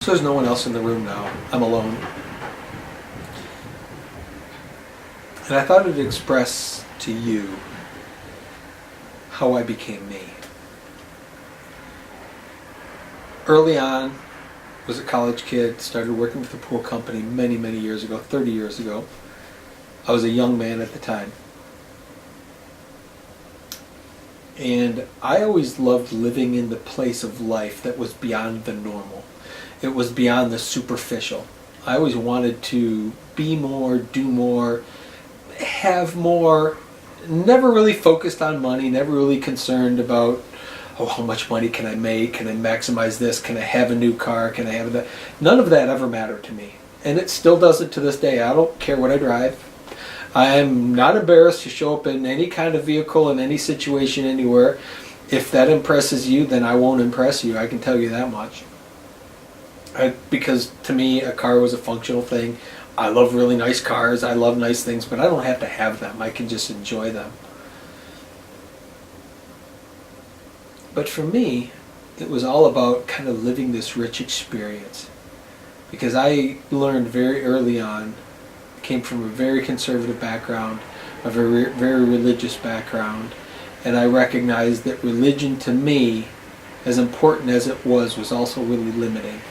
So there's no one else in the room now. I'm alone. And I thought I'd express to you how I became me. Early on, was a college kid, started working with a pool company many, many years ago, 30 years ago. I was a young man at the time. And I always loved living in the place of life that was beyond the normal. It was beyond the superficial. I always wanted to be more, do more, have more, never really focused on money, never really concerned about, oh, how much money can I make? Can I maximize this? Can I have a new car? Can I have that? None of that ever mattered to me. And it still doesn't to this day. I don't care what I drive. I am not embarrassed to show up in any kind of vehicle, in any situation, anywhere. If that impresses you, then I won't impress you. I can tell you that much. Because to me, a car was a functional thing. I love really nice cars. I love nice things, but I don't have to have them. I can just enjoy them. But for me, it was all about kind of living this rich experience. Because I learned very early on, came from a very conservative background, a very, very religious background, and I recognized that religion to me, as important as it was also really limiting.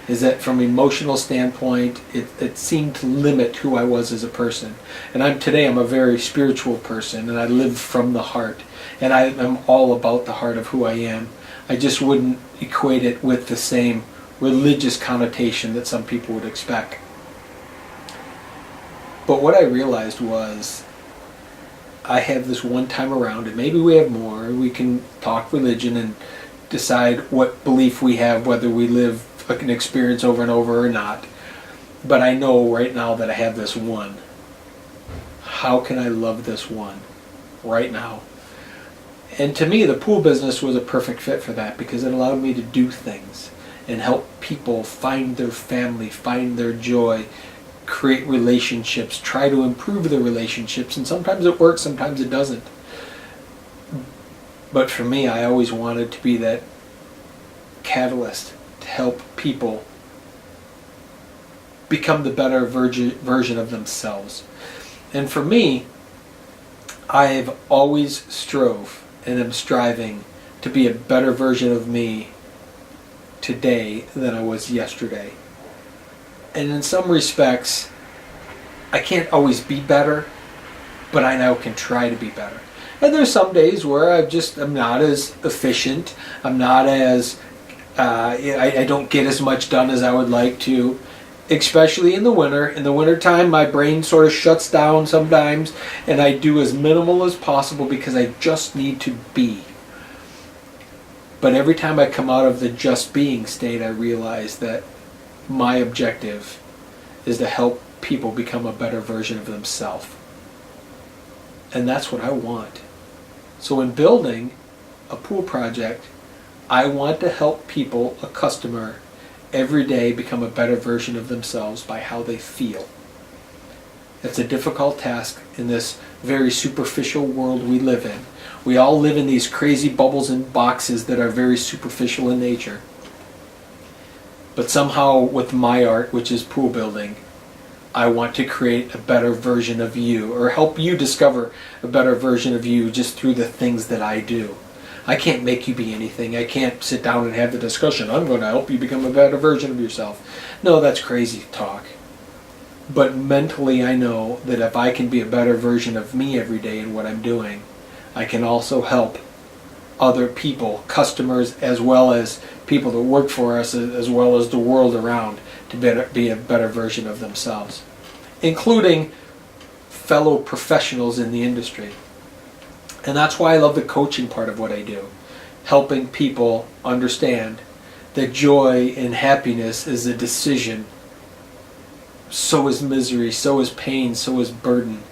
Is that from an emotional standpoint, it seemed to limit who I was as a person. And today I'm a very spiritual person, and I live from the heart. And I am all about the heart of who I am. I just wouldn't equate it with the same religious connotation that some people would expect. But what I realized was, I have this one time around, and maybe we have more, we can talk religion and decide what belief we have, whether we live an experience over and over or not. But I know right now that I have this one. How can I love this one right now? And to me, the pool business was a perfect fit for that, because it allowed me to do things and help people find their family, find their joy, create relationships, try to improve the relationships, and sometimes it works, sometimes it doesn't. But for me, I always wanted to be that catalyst to help people become the better version of themselves. And for me, I've always strove and am striving to be a better version of me today than I was yesterday. And in some respects, I can't always be better, but I now can try to be better. And there's some days where I'm not as efficient. I'm not as, I don't get as much done as I would like to, especially in the winter. In the wintertime, my brain sort of shuts down sometimes, and I do as minimal as possible because I just need to be. But every time I come out of the just being state, I realize that my objective is to help people become a better version of themselves. And that's what I want. So in building a pool project, I want to help people, a customer, every day become a better version of themselves by how they feel. It's a difficult task in this very superficial world we live in. We all live in these crazy bubbles and boxes that are very superficial in nature. But somehow with my art, which is pool building, I want to create a better version of you, or help you discover a better version of you just through the things that I do. I can't make you be anything. I can't sit down and have the discussion. I'm going to help you become a better version of yourself. No, that's crazy talk. But mentally I know that if I can be a better version of me every day in what I'm doing, I can also help other people, customers, as well as people that work for us, as well as the world around, to be a better version of themselves, including fellow professionals in the industry. And that's why I love the coaching part of what I do, helping people understand that joy and happiness is a decision. So is misery, so is pain, so is burden.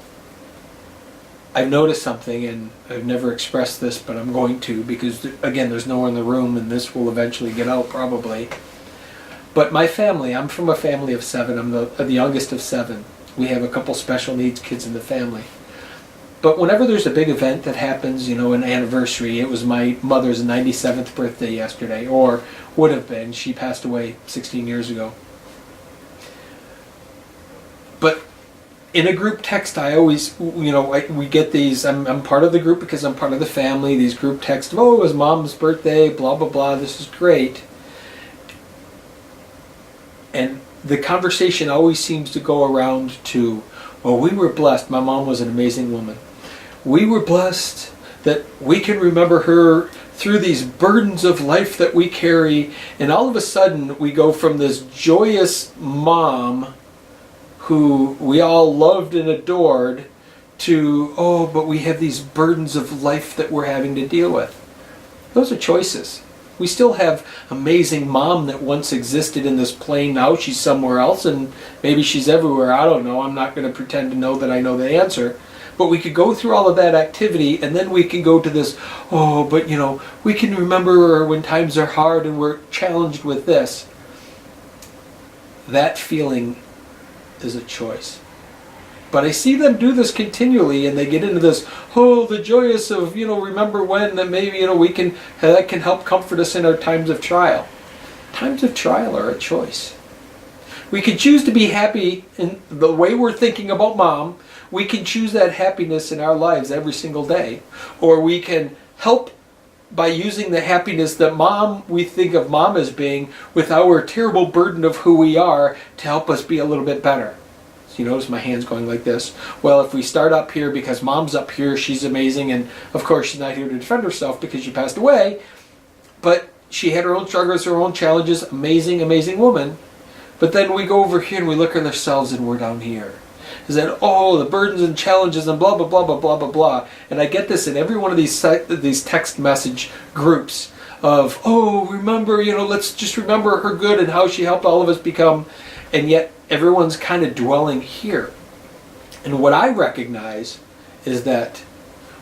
I've noticed something, and I've never expressed this, but I'm going to, because again, there's no one in the room, and this will eventually get out probably. But my family, I'm from a family of 7. I'm the youngest of 7. We have a couple special needs kids in the family. But whenever there's a big event that happens, an anniversary, it was my mother's 97th birthday yesterday, or would have been. She passed away 16 years ago. But in a group text, I always, we get these, I'm part of the group because I'm part of the family, these group texts, it was Mom's birthday, blah, blah, blah, this is great. And the conversation always seems to go around to, well, we were blessed. My mom was an amazing woman. We were blessed that we can remember her through these burdens of life that we carry. And all of a sudden, we go from this joyous mom who we all loved and adored to, but we have these burdens of life that we're having to deal with. Those are choices. We still have amazing mom that once existed in this plane. Now she's somewhere else, and maybe she's everywhere. I don't know. I'm not going to pretend to know that I know the answer. But we could go through all of that activity, and then we can go to this, we can remember her when times are hard and we're challenged with this. That feeling is a choice. But I see them do this continually, and they get into this, the joyous of, remember when, that maybe, that can help comfort us in our times of trial. Times of trial are a choice. We can choose to be happy in the way we're thinking about mom. We can choose that happiness in our lives every single day. Or we can help by using the happiness that we think of mom as being, with our terrible burden of who we are, to help us be a little bit better. You notice my hand's going like this. Well, if we start up here because mom's up here, she's amazing, and of course she's not here to defend herself because she passed away, but she had her own struggles, her own challenges, amazing, amazing woman. But then we go over here and we look at ourselves and we're down here. Is that, the burdens and challenges and blah, blah, blah, blah, blah, blah, blah. And I get this in every one of these text message groups of, remember, let's just remember her good and how she helped all of us become, and yet everyone's kind of dwelling here. And what I recognize is that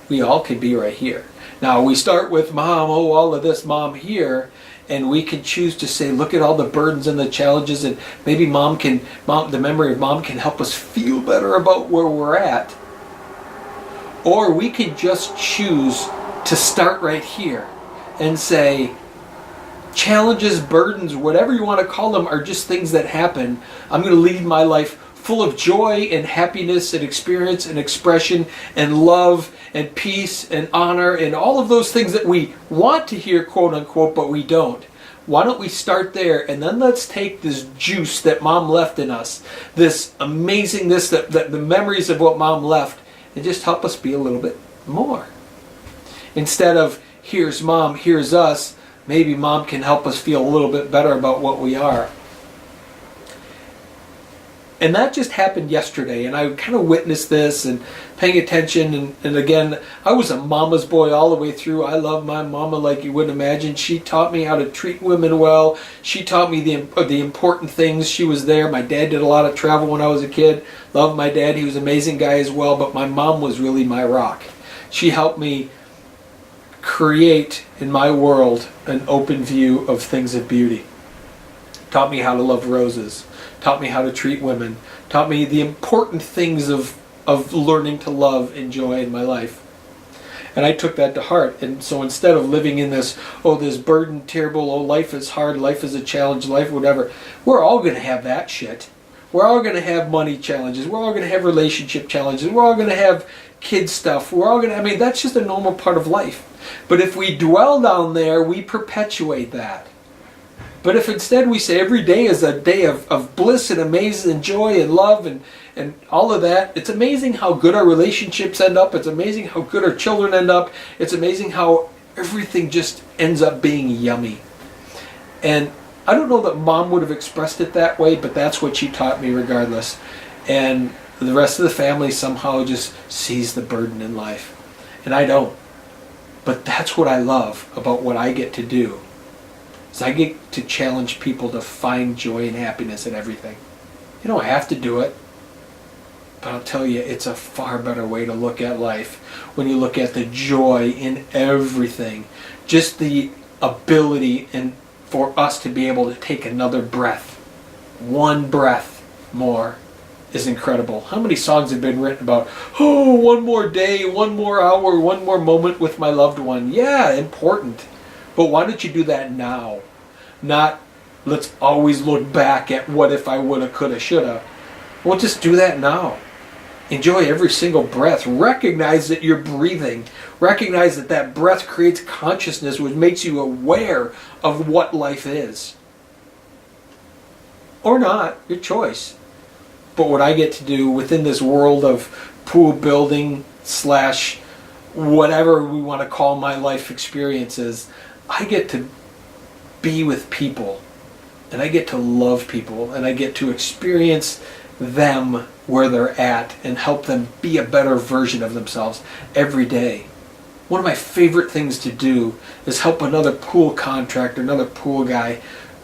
we all can be right here. Now, we start with mom, all of this mom here, and we can choose to say, look at all the burdens and the challenges, and maybe the memory of mom can help us feel better about where we're at. Or we can just choose to start right here and say, challenges, burdens, whatever you want to call them, are just things that happen. I'm going to lead my life full of joy and happiness and experience and expression and love and peace and honor and all of those things that we want to hear, quote unquote, but we don't. Why don't we start there, and then let's take this juice that mom left in us, this amazingness, that the memories of what mom left, and just help us be a little bit more. Instead of, here's mom, here's us, maybe mom can help us feel a little bit better about what we are. And that just happened yesterday, and I kind of witnessed this and paying attention. And again, I was a mama's boy all the way through. I love my mama like you wouldn't imagine. She taught me how to treat women well. She taught me the important things. She was there. My dad did a lot of travel when I was a kid. Loved my dad. He was an amazing guy as well, but my mom was really my rock. She helped me create in my world an open view of things of beauty. Taught me how to love roses. Taught me how to treat women. Taught me the important things of learning to love and joy in my life. And I took that to heart. And so instead of living in this, this burden, terrible, life is hard, life is a challenge, life whatever, we're all going to have that shit. We're all going to have money challenges. We're all going to have relationship challenges. We're all going to have kid stuff. We're all going to, that's just a normal part of life. But if we dwell down there, we perpetuate that. But if instead we say every day is a day of bliss and amazing and joy and love and all of that, it's amazing how good our relationships end up. It's amazing how good our children end up. It's amazing how everything just ends up being yummy. And I don't know that mom would have expressed it that way, but that's what she taught me regardless. And the rest of the family somehow just sees the burden in life. And I don't. But that's what I love about what I get to do. Is I get to challenge people to find joy and happiness in everything. You don't have to do it. But I'll tell you, it's a far better way to look at life when you look at the joy in everything. Just the ability and for us to be able to take another breath, one breath more, is incredible. How many songs have been written about, oh, one more day, one more hour, one more moment with my loved one? Yeah, important. But why don't you do that now? Not, let's always look back at what if I woulda, coulda, shoulda. Well, just do that now. Enjoy every single breath. Recognize that you're breathing. Recognize that that breath creates consciousness, which makes you aware of what life is. Or not, your choice. But what I get to do within this world of pool building / whatever we want to call my life experiences, I get to be with people, and I get to love people, and I get to experience them where they're at and help them be a better version of themselves every day. One of my favorite things to do is help another pool contractor, another pool guy,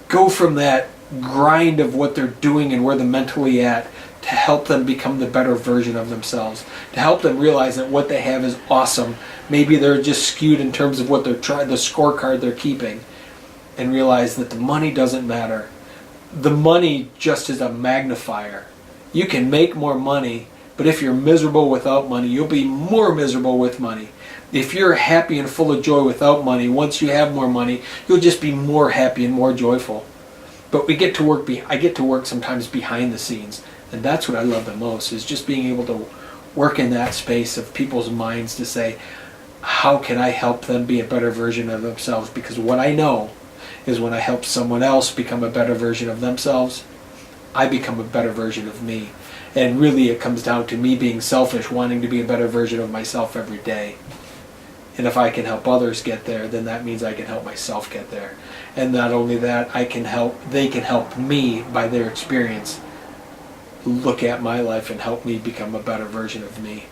go from that grind of what they're doing and where they're mentally at to help them become the better version of themselves, to help them realize that what they have is awesome. Maybe they're just skewed in terms of what they're trying, the scorecard they're keeping, and realize that the money doesn't matter. The money just is a magnifier. You can make more money, but if you're miserable without money, you'll be more miserable with money. If you're happy and full of joy without money, once you have more money, you'll just be more happy and more joyful. But we get to work. I get to work sometimes behind the scenes, and that's what I love the most, is just being able to work in that space of people's minds to say, how can I help them be a better version of themselves? Because what I know is when I help someone else become a better version of themselves, I become a better version of me. And really it comes down to me being selfish, wanting to be a better version of myself every day. And if I can help others get there, then that means I can help myself get there. And not only that, they can help me by their experience look at my life and help me become a better version of me.